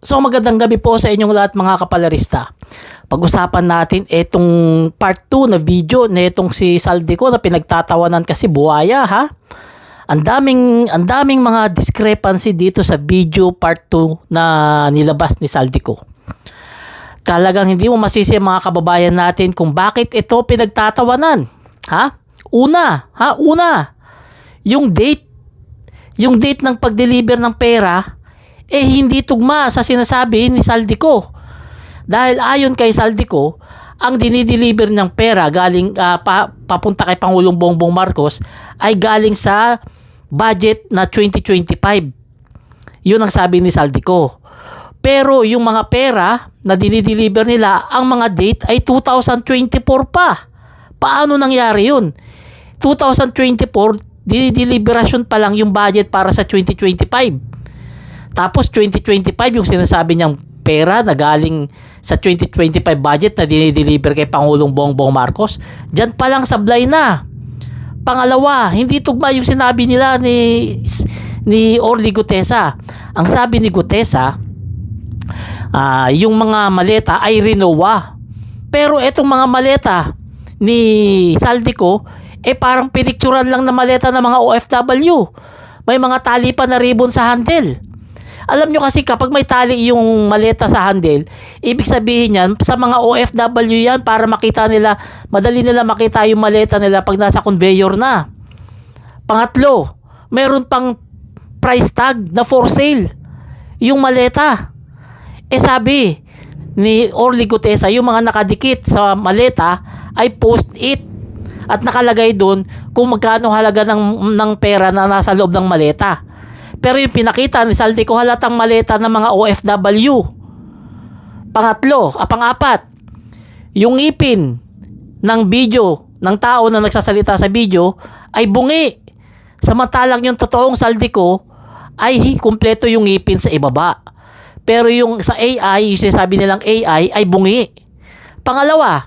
So magandang gabi po sa inyong lahat mga kapalarista. Pag-usapan natin itong part 2 na video na itong si Saldico na pinagtatawanan kasi buhaya ha. Ang daming mga discrepancy dito sa video part 2 na nilabas ni Saldico. Talagang hindi mo masisi mga kababayan natin kung bakit ito pinagtatawanan. Ha? Una, yung date ng pag-deliver ng pera hindi tugma sa sinasabi ni Saldico. Dahil ayon kay Saldico, ang dinideliver ng pera galing papunta kay Pangulong Bongbong Marcos ay galing sa budget na 2025. Yun ang sabi ni Saldico. Pero yung mga pera na dinideliver nila, ang mga date ay 2024 pa. Paano nangyari yun? 2024, dinideliberasyon pa lang yung budget para sa 2025. Tapos 2025 yung sinasabi niyang pera na galing sa 2025 budget na dinideliver kay Pangulong Bongbong Marcos, dyan pa lang sablay na. Pangalawa, hindi tugma yung sinabi nila ni Orly Gutesa. Ang sabi ni Gutesa, yung mga maleta ay rinowa. Pero etong mga maleta ni Saldico, parang pinicturan lang na maleta ng mga OFW. May mga tali pa na ribbon sa handle. Alam nyo kasi kapag may tali yung maleta sa handle, ibig sabihin yan, sa mga OFW yan para makita nila, madali nila makita yung maleta nila pag nasa conveyor na. Pangatlo, meron pang price tag na for sale yung maleta. Sabi ni Orly Gutesa, yung mga nakadikit sa maleta ay post-it at nakalagay doon kung magkano halaga ng pera na nasa loob ng maleta. Pero yung pinakita ni Saldico halatang maleta ng mga OFW. Pang-apat, yung ngipin ng video ng tao na nagsasalita sa video ay bungi. Samantalang yung totoong Saldico ay kumpleto yung ngipin sa ibaba. Pero yung sa AI, yung sinasabi nilang AI ay bungi. Pangalawa,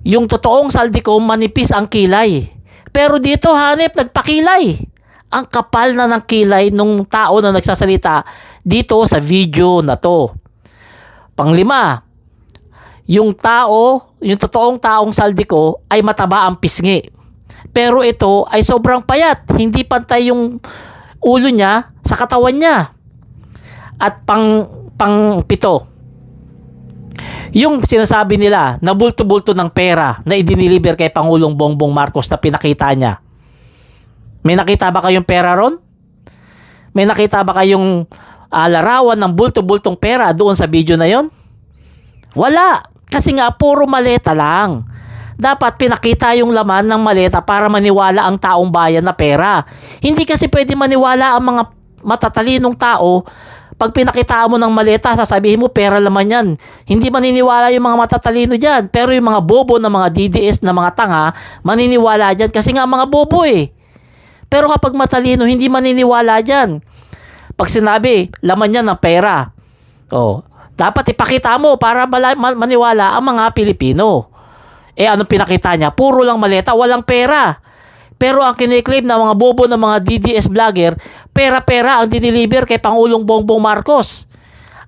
yung totoong Saldico manipis ang kilay. Pero dito hanep nagpakilay. Ang kapal na ng kilay nung tao na nagsasalita dito sa video na to. Panglima, yung totoong taong Saldico ay mataba ang pisngi. Pero ito ay sobrang payat, hindi pantay yung ulo niya sa katawan niya. At pang-pito, yung sinasabi nila na bulto-bulto ng pera na idiniliver kay Pangulong Bongbong Marcos na pinakita niya. May nakita ba kayong pera ron? May nakita ba kayong larawan ng bulto-bultong pera doon sa video na yon? Wala. Kasi nga puro maleta lang. Dapat pinakita yung laman ng maleta para maniwala ang taong bayan na pera. Hindi kasi pwede maniwala ang mga matatalinong tao. Pag pinakita mo ng maleta, sasabihin mo pera laman yan. Hindi maniniwala yung mga matatalino dyan. Pero yung mga bobo na mga DDS na mga tanga, maniniwala dyan kasi nga mga bobo Pero kapag matalino, hindi maniniwala dyan. Pag sinabi, laman niya ng pera. Dapat ipakita mo para maniwala ang mga Pilipino. Anong pinakita niya? Puro lang maleta, walang pera. Pero ang kiniklaim na mga bobo ng mga DDS vlogger, pera-pera ang diniliver kay Pangulong Bongbong Marcos.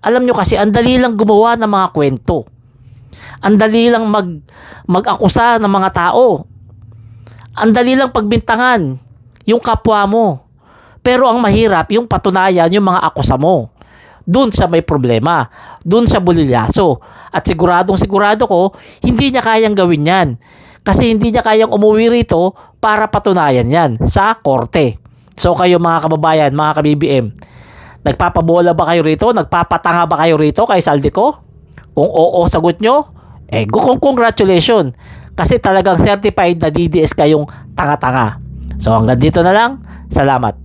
Alam nyo kasi, ang dali lang gumawa ng mga kwento. Ang dali lang mag-akusa ng mga tao. Ang dali lang pagbintangan yung kapwa mo. Pero ang mahirap, yung patunayan yung mga akusa mo. Doon sa may problema. Doon sa bulilyaso. At sigurado ko, hindi niya kayang gawin yan. Kasi hindi niya kayang umuwi rito para patunayan yan sa korte. So kayo mga kababayan, mga ka-BBM, nagpapabola ba kayo rito? Nagpapatanga ba kayo rito kay Saldico? Kung oo sagot nyo, congratulations. Kasi talagang certified na DDS kayong tanga-tanga. So hanggang dito na lang. Salamat.